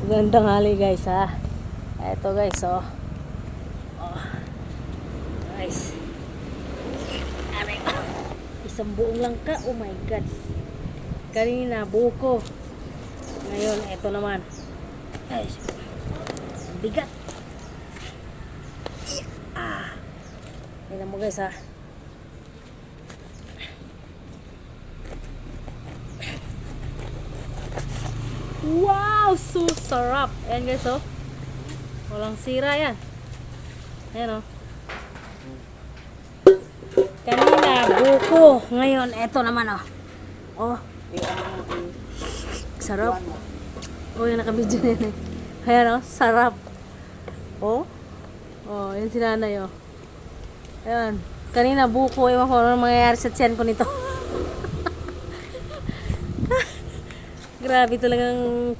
Magandang hali guys ha. Eto guys oh. Oh. Guys. Aray. Isang buong langka. Oh my god. Kanina buko. Ngayon eto naman. Guys. Bigat. Tingnan mo guys ha. Wow! So sarap! Ayan guys oh. Walang sira yan. Ayan oh. Kanina buko. Ngayon eto naman oh. Oh. Sarap. Oh yung nakabidyo na yun. Ayan oh. Sarap. Oh. Oh yun si nanay oh. Ayan. Kanina buko. Ewan ko ano mangyayari sa tiyan ko nito. Grabe talagang